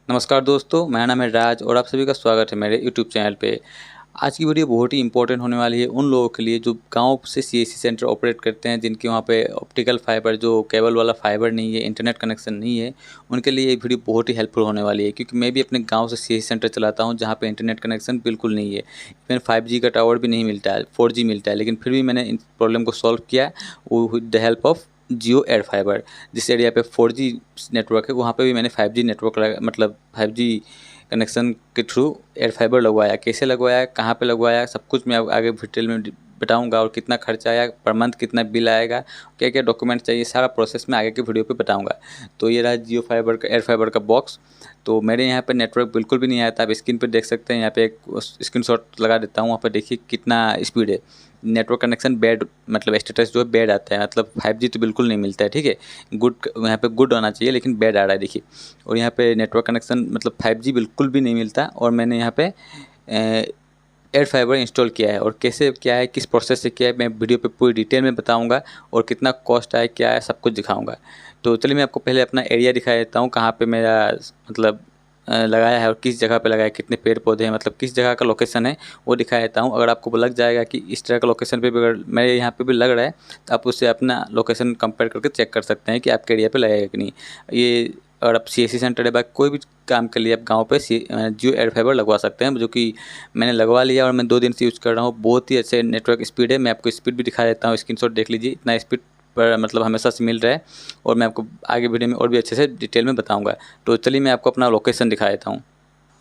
नमस्कार दोस्तों, मेरा नाम है राज और आप सभी का स्वागत है मेरे यूट्यूब चैनल पे। आज की वीडियो बहुत ही इंपॉर्टेंट होने वाली है उन लोगों के लिए जो गांव से सीएससी सेंटर ऑपरेट करते हैं, जिनके वहां पे ऑप्टिकल फाइबर जो केबल वाला फाइबर नहीं है, इंटरनेट कनेक्शन नहीं है। उनके लिए ये वीडियो बहुत ही हेल्पफुल होने वाली है, क्योंकि मैं भी अपने गाँव से सीएससी सेंटर चलाता हूँ जहाँ पे इंटरनेट कनेक्शन बिल्कुल नहीं है। इवन 5G का टावर भी नहीं मिलता है, 4G मिलता है, लेकिन फिर भी मैंने इन प्रॉब्लम को सॉल्व किया वो with the help of Jio air fibre. जिस एरिया पे 4G नेटवर्क है वहाँ पे भी मैंने 5G नेटवर्क मतलब 5G कनेक्शन के थ्रू एयर फाइबर लगवाया। कैसे लगवाया, कहाँ पे लगवाया, सब कुछ मैं आगे डिटेल में बताऊंगा। और कितना खर्चा आया पर मंथ, कितना बिल आएगा, क्या क्या डॉक्यूमेंट चाहिए, सारा प्रोसेस मैं आगे के वीडियो पे बताऊंगा। तो ये रहा जियो फाइबर का एयर फाइबर का बॉक्स। तो मेरे यहाँ पे नेटवर्क बिल्कुल भी नहीं आया था। आप स्क्रीन पर देख सकते हैं, यहाँ पे एक स्क्रीनशॉट लगा देता हूँ, वहाँ पर देखिए कितना स्पीड है। नेटवर्क कनेक्शन बैड मतलब स्टेटस जो है बैड आता है, मतलब 5G तो बिल्कुल नहीं मिलता है। ठीक है, गुड यहाँ पे गुड आना चाहिए लेकिन बैड आ रहा है, देखिए। और यहाँ पे नेटवर्क कनेक्शन मतलब 5G बिल्कुल भी नहीं मिलता। और मैंने यहाँ पे एयर फाइबर इंस्टॉल किया है, और कैसे क्या है, किस प्रोसेस से किया है, मैं वीडियो पे पूरी डिटेल में बताऊंगा। और कितना कॉस्ट आया, क्या है, सब कुछ दिखाऊंगा। तो चलिए मैं आपको पहले अपना एरिया दिखा देता हूँ, कहाँ पे मेरा मतलब लगाया है और किस जगह पे लगाया है, कितने पेड़ पौधे हैं, मतलब किस जगह का लोकेशन है वो दिखा देता हूँ। अगर आपको लग जाएगा कि इस तरह का लोकेशन पे भी अगर मेरे यहाँ पे भी लग रहा है, तो आप उससे अपना लोकेशन कंपेयर करके चेक कर सकते हैं कि आपके एरिया पे लगेगा कि नहीं। ये अगर आप सीएससी सेंटर है, बाकी कोई भी काम के लिए आप गाँव पे जियो एयर फाइबर लगवा सकते हैं, जो कि मैंने लगवा लिया और मैं 2 दिन से यूज़ कर रहा हूँ। बहुत ही अच्छे नेटवर्क स्पीड है। मैं आपको स्पीड भी दिखा देता हूँ, स्क्रीनशॉट देख लीजिए, इतना स्पीड पर मतलब हमेशा से मिल रहा है। और मैं आपको आगे वीडियो में और भी अच्छे से डिटेल में बताऊँगा। तो चलिए मैं आपको अपना लोकेशन दिखा देता हूँ।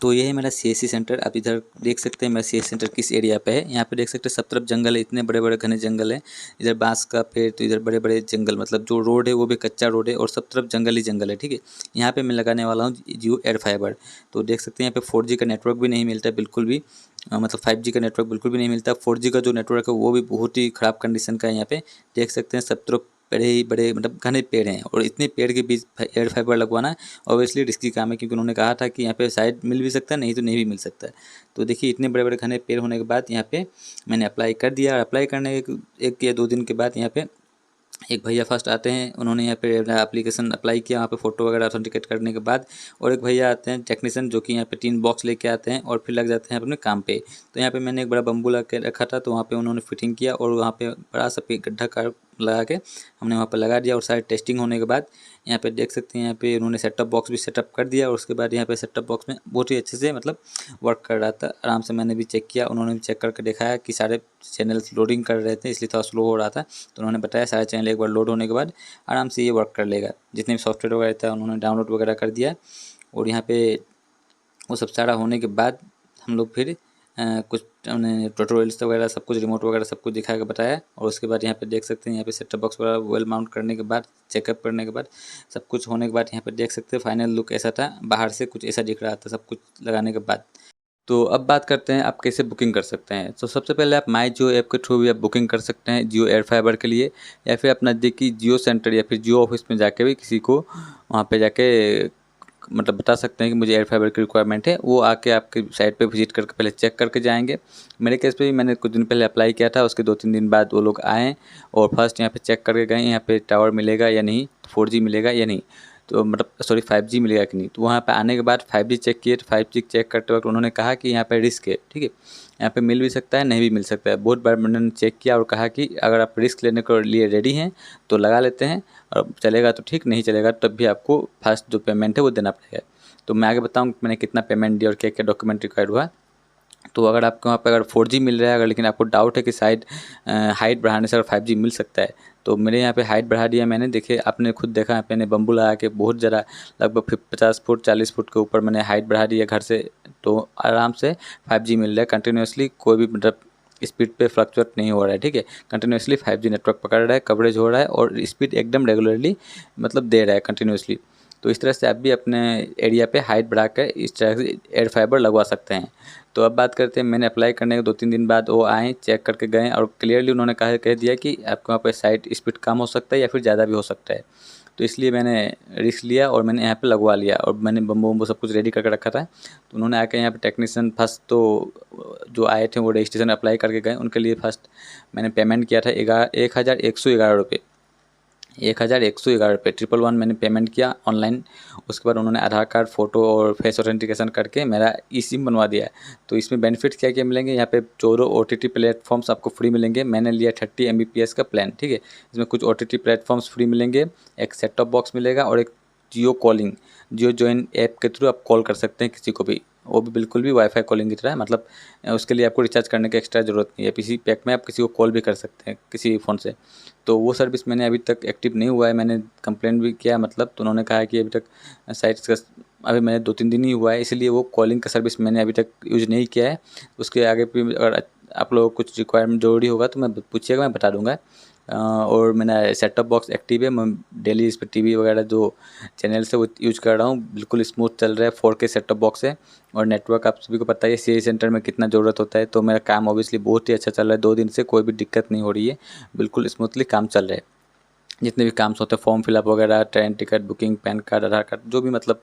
तो ये है मेरा सीएससी सेंटर। आप इधर देख सकते हैं मेरा सीएससी सेंटर किस एरिया पे है। यहाँ पे देख सकते हैं सब तरफ जंगल है, इतने बड़े बड़े घने जंगल है। इधर बांस का पेड़, तो इधर बड़े बड़े जंगल, मतलब जो रोड है वो भी कच्चा रोड है और सब तरफ जंगल ही जंगल है। ठीक है, यहाँ पे मैं लगाने वाला हूँ जियो एयर फाइबर। तो देख सकते हैं यहाँ पे 4G का नेटवर्क भी नहीं मिलता बिल्कुल भी, मतलब 5G का नेटवर्क बिल्कुल भी नहीं मिलता। 4G का जो नेटवर्क है वो भी बहुत ही ख़राब कंडीशन का है। यहाँ पे देख सकते हैं सब तरफ बड़े ही बड़े मतलब घने पेड़ हैं, और इतने पेड़ के बीच एयर फाइबर लगवाना ऑब्वियसली रिस्की काम है, क्योंकि उन्होंने कहा था कि यहाँ पे शायद मिल भी सकता है, नहीं तो नहीं भी मिल सकता है। तो देखिए इतने बड़े बड़े घने पेड़ होने के बाद यहाँ पे मैंने अप्लाई कर दिया। और अप्लाई करने के 1 या 2 दिन के बाद यहाँ पे एक भैया फर्स्ट आते हैं, उन्होंने यहाँ पे अपना एप्लीकेशन अप्लाई किया, वहाँ पे फ़ोटो वगैरह ऑथेंटिकेट करने के बाद। और एक भैया आते हैं टेक्नीशियन, जो कि यहाँ पे 3 बॉक्स लेके आते हैं और फिर लग जाते हैं अपने काम पे। तो यहाँ पे मैंने एक बड़ा बम्बू लगा के रखा था, तो वहाँ पे उन्होंने फिटिंग किया और वहाँ पे बड़ा सा गड्ढा कार लगा के हमने वहाँ पर लगा दिया। और सारी टेस्टिंग होने के बाद यहाँ पे देख सकते हैं, यहाँ पे उन्होंने सेटअप बॉक्स भी सेटअप कर दिया। और उसके बाद यहाँ पे सेटअप बॉक्स में बहुत ही अच्छे से मतलब वर्क कर रहा था आराम से। मैंने भी चेक किया, उन्होंने भी चेक करके दिखाया कि सारे चैनल्स लोडिंग कर रहे थे, इसलिए थोड़ा स्लो हो रहा था। तो उन्होंने बताया सारे चैनल एक बार लोड होने के बाद आराम से ये वर्क कर लेगा। जितने भी सॉफ्टवेयर वगैरह था उन्होंने डाउनलोड वगैरह कर दिया। और यहाँ पे वो सब सारा होने के बाद हम लोग फिर कुछ उन्हें ट्यूटोरियल्स वगैरह सब कुछ, रिमोट वगैरह सब कुछ दिखा के बताया। और उसके बाद यहाँ पे देख सकते हैं, यहाँ पे सेटअप बॉक्स वगैरह वेल माउंट करने के बाद, चेकअप करने के बाद, सब कुछ होने के बाद यहाँ पे देख सकते हैं फाइनल लुक ऐसा था। बाहर से कुछ ऐसा दिख रहा था सब कुछ लगाने के बाद। तो अब बात करते हैं आप कैसे बुकिंग कर सकते हैं। तो सबसे पहले आप माई जियो ऐप के थ्रू भी आप बुकिंग कर सकते हैं जियो एयर फाइबर के लिए, या फिर अपना नज़दीकी जियो सेंटर या फिर जियो ऑफिस में जाके भी किसी को वहाँ पे जाके मतलब बता सकते हैं कि मुझे एयर फाइबर की रिक्वायरमेंट है। वो आके आपके साइट पे विजिट करके पहले चेक करके जाएंगे। मेरे केस पे भी मैंने कुछ दिन पहले अप्लाई किया था, उसके 2-3 दिन बाद वो लोग आए और फर्स्ट यहाँ पे चेक करके गए यहाँ पे टावर मिलेगा या नहीं, 4G मिलेगा या नहीं, तो मतलब सॉरी 5G मिलेगा कि नहीं। तो वहाँ पे आने के बाद 5G चेक किए, तो 5G चेक करते वक्त उन्होंने कहा कि यहाँ पे रिस्क है। ठीक है, यहाँ पे मिल भी सकता है, नहीं भी मिल सकता है। बहुत बार मैंने चेक किया और कहा कि अगर आप रिस्क लेने के लिए रेडी हैं तो लगा लेते हैं, और चलेगा तो ठीक, नहीं चलेगा तब भी आपको फर्स्ट जो पेमेंट है वो देना पड़ेगा। तो मैं आगे बताऊँ कि मैंने कितना पेमेंट दिया और क्या क्या डॉक्यूमेंट रिक्वायर्ड हुआ। तो अगर आपके वहाँ पे अगर 4G मिल रहा है, अगर लेकिन आपको डाउट है कि शायद हाइट बढ़ाने से अगर 5G मिल सकता है, तो मेरे यहाँ पे हाइट बढ़ा दिया मैंने। देखिए आपने खुद देखा, यहाँ पे मैंने बम्बू लगा के बहुत ज़रा लगभग 50 फुट 40 फुट के ऊपर मैंने हाइट बढ़ा दी है घर से। तो आराम से 5G मिल रहा है कंटिन्यूसली, कोई भी मतलब स्पीड पे फ्लक्चुएट नहीं हो रहा है। ठीक है, कंटिन्यूसली 5G नेटवर्क पकड़ रहा है, कवरेज हो रहा है और स्पीड एकदम रेगुलरली मतलब दे रहा है कंटिन्यूसली। तो इस तरह से आप भी अपने एरिया पे हाइट बढ़ा कर इस तरह से एयर फाइबर लगवा सकते हैं। तो अब बात करते हैं, मैंने अप्लाई करने के 2-3 दिन बाद वो आए, चेक करके गए और क्लियरली उन्होंने कह दिया कि आपके वहाँ पे साइट स्पीड कम हो सकता है या फिर ज़्यादा भी हो सकता है। तो इसलिए मैंने रिस्क लिया और मैंने यहाँ पे लगवा लिया, और मैंने बम्बू वम्बू सब कुछ रेडी करके रखा था। तो उन्होंने आके यहाँ पे टेक्नीशियन फर्स्ट तो जो आए थे वो रजिस्ट्रेशन अप्लाई करके गए, उनके लिए फ़र्स्ट मैंने पेमेंट किया था 11,111 रुपये। 1111 रुपये 111 मैंने पेमेंट किया ऑनलाइन। उसके बाद उन्होंने आधार कार्ड, फ़ोटो और फेस ऑथेंटिकेशन करके मेरा ई सिम बनवा दिया है। तो इसमें बेनिफिट क्या क्या मिलेंगे, यहाँ पे 14 OTT प्लेटफॉर्म्स आपको फ्री मिलेंगे। मैंने लिया 30 MBPS का प्लान, ठीक है। इसमें कुछ OTT प्लेटफॉर्म्स फ्री मिलेंगे, एक सेट टॉप बॉक्स मिलेगा और एक जियो कॉलिंग, जियो जॉइन ऐप के थ्रू आप कॉल कर सकते हैं किसी को भी, वो भी बिल्कुल भी वाईफाई कॉलिंग की तरह है। मतलब उसके लिए आपको रिचार्ज करने की एक्स्ट्रा ज़रूरत नहीं है। इसी पैक में आप किसी को कॉल भी कर सकते हैं किसी भी फ़ोन से। तो वो सर्विस मैंने अभी तक एक्टिव नहीं हुआ है, मैंने कंप्लेंट भी किया, मतलब तो उन्होंने कहा है कि अभी तक साइट्स का अभी मैंने 2-3 दिन ही हुआ है, इसलिए वो कॉलिंग का सर्विस मैंने अभी तक यूज़ नहीं किया है। उसके आगे भी अगर आप लोगों को कुछ रिक्वायरमेंट ज़रूरी होगा तो मैं पूछिएगा, मैं बता दूँगा। और मेरा सेट टॉप बॉक्स एक्टिव है, मैं डेली इस पर टीवी वगैरह जो चैनल्स है वो यूज़ कर रहा हूँ, बिल्कुल स्मूथ चल रहा है। 4K सेट टॉप बॉक्स है और नेटवर्क आप सभी को पता है सीआई सेंटर में कितना ज़रूरत होता है। तो मेरा काम ऑब्वियसली बहुत ही अच्छा चल रहा है, 2 दिन से कोई भी दिक्कत नहीं हो रही है, बिल्कुल स्मूथली काम चल रहा है। जितने भी काम होते हैं, फॉर्म फिलअप वगैरह, train ticket booking, PAN card, Aadhaar card, जो भी मतलब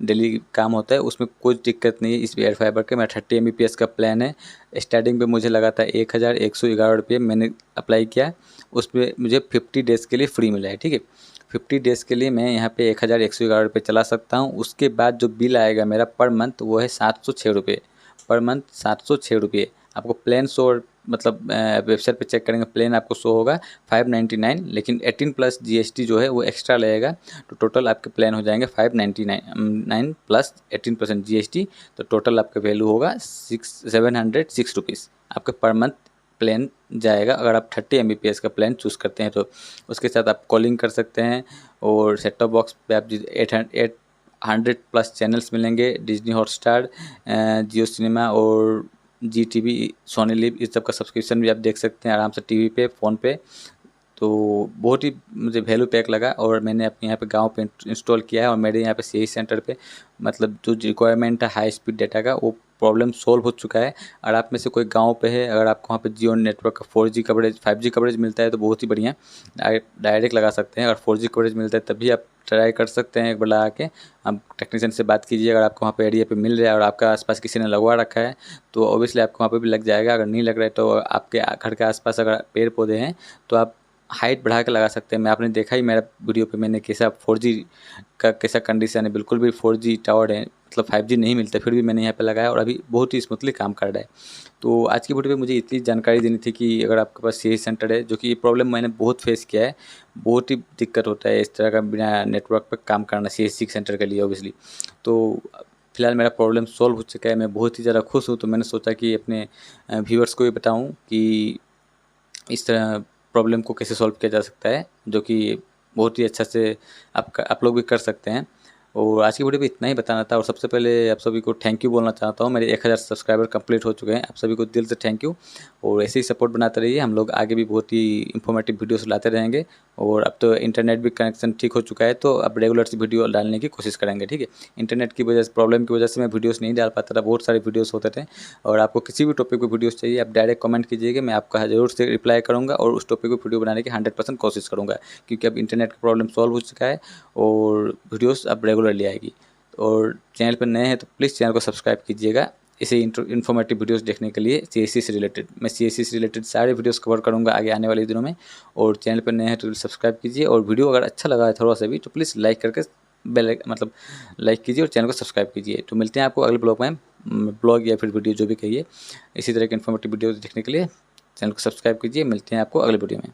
डेली काम होता है उसमें कोई दिक्कत नहीं है इस एयर फाइबर के। मेरा 30 MBPS का प्लान है। स्टार्टिंग पे मुझे लगा था 1111 रुपये, मैंने अप्लाई किया, उस पर मुझे 50 डेज़ के लिए फ्री मिला है, ठीक है। 50 डेज़ के लिए मैं यहाँ पे 1111 रुपये चला सकता हूँ। उसके बाद जो बिल आएगा मेरा पर मंथ वो है 706 रुपये पर मंथ, 706 रुपये। आपको प्लान शो, मतलब वेबसाइट पे चेक करेंगे प्लान आपको शो होगा 599, लेकिन 18+ GST जो है वो एक्स्ट्रा लगेगा। तो टोटल आपके प्लान हो जाएंगे 599 प्लस 18% GST, तो टोटल आपका वैल्यू होगा 706 रुपीज़ आपके पर मंथ प्लान जाएगा। अगर आप 30 MBPS का प्लान चूज़ करते हैं तो उसके साथ आप कॉलिंग कर सकते हैं और सेट टॉप बॉक्स पे आप 800+ चैनल्स मिलेंगे, डिज्नी हॉटस्टार, जियो सिनेमा और GTV, सोनी लिव, इस सब का सब्सक्रिप्शन भी आप देख सकते हैं आराम से टीवी पे, फ़ोन पे। तो बहुत ही मुझे वैल्यू पैक लगा और मैंने अपने यहाँ पे गांव पे इंस्टॉल किया है। और मेरे यहाँ पे सीआई सेंटर पे मतलब जो रिक्वायरमेंट है हाई स्पीड डाटा का, वो प्रॉब्लम सोल्व हो चुका है। अगर आप में से कोई गांव पे है, अगर आपको वहाँ पे जियो नेटवर्क का 4G कवरेज, 5G कवरेज मिलता है तो बहुत ही बढ़िया, डायरेक्ट लगा सकते हैं। अगर 4G कवरेज मिलता है तभी आप ट्राई कर सकते हैं एक बार लगा के। आप टेक्नीशियन से बात कीजिए, अगर आपको वहाँ पे एरिया पे मिल रहा है और आपका आसपास किसी ने लगवा रखा है तो ऑब्वियसली आपको वहाँ पे भी लग जाएगा। अगर नहीं लग रहा है तो आपके घर के आसपास अगर पेड़ पौधे हैं तो आप हाइट बढ़ा के लगा सकते हैं। मैं आपने देखा ही मेरा वीडियो पे मैंने कैसा 4G का कैसा कंडीशन है, बिल्कुल भी 4G टावर है, मतलब 5G नहीं मिलता, फिर भी मैंने यहाँ पे लगाया और अभी बहुत ही स्मूथली काम कर रहा है। तो आज की वीडियो पे मुझे इतनी जानकारी देनी थी कि अगर आपके पास सीआई सेंटर है, जो कि ये प्रॉब्लम मैंने बहुत फेस किया है, बहुत ही दिक्कत होता है इस तरह का बिना नेटवर्क पर काम करना सीएससी सेंटर के लिए ऑब्वियसली। तो फिलहाल मेरा प्रॉब्लम सॉल्व हो चुका है, मैं बहुत ही ज़्यादा खुश हूँ। तो मैंने सोचा कि अपने व्यूअर्स को भी बताऊँ कि इस तरह प्रॉब्लम को कैसे सॉल्व किया जा सकता है, जो कि बहुत ही अच्छा से आप लोग भी कर सकते हैं। और आज की वीडियो में इतना ही बताना था। और सबसे पहले आप सभी को थैंक यू बोलना चाहता हूँ, मेरे 1000 सब्सक्राइबर कंप्लीट हो चुके हैं। आप सभी को दिल से थैंक यू और ऐसे ही सपोर्ट बनाते रहिए। हम लोग आगे भी बहुत ही इंफॉर्मेटिव वीडियोस लाते रहेंगे। और अब तो इंटरनेट भी कनेक्शन ठीक हो चुका है तो अब रेगुलर से वीडियो डालने की कोशिश करेंगे, ठीक है। इंटरनेट की वजह से, प्रॉब्लम की वजह से मैं वीडियोस नहीं डाल पाता था, बहुत सारे वीडियोस होते थे। और आपको किसी भी टॉपिक पर वीडियोस चाहिए आप डायरेक्ट कमेंट कीजिएगा, मैं आपका ज़रूर से रिप्लाई करूँगा और उस टॉपिक पर वीडियो बनाने की 100% कोशिश करूँगा, क्योंकि अब इंटरनेट का प्रॉब्लम सॉल्व हो चुका है और वीडियोज़ अब रेगुलरली आएगी। और चैनल पर नए हैं तो प्लीज़ चैनल को सब्सक्राइब कीजिएगा इसे इन्फॉर्मेटिव वीडियोस देखने के लिए। सीएससी से रिलेटेड, मैं सीएससी से रिलेटेड सारे वीडियोस कवर करूंगा आगे आने वाले दिनों में। और चैनल पर नए हैं तो सब्सक्राइब कीजिए और वीडियो अगर अच्छा लगा है थोड़ा सा भी तो प्लीज़ लाइक करके मतलब लाइक कीजिए और चैनल को सब्सक्राइब कीजिए। तो मिलते हैं आपको अगले ब्लॉग में, ब्लॉग या फिर वीडियो जो भी कहिए। इसी तरह के इन्फॉर्मेटिव वीडियो देखने के लिए चैनल को सब्सक्राइब कीजिए। मिलते हैं आपको अगले वीडियो में।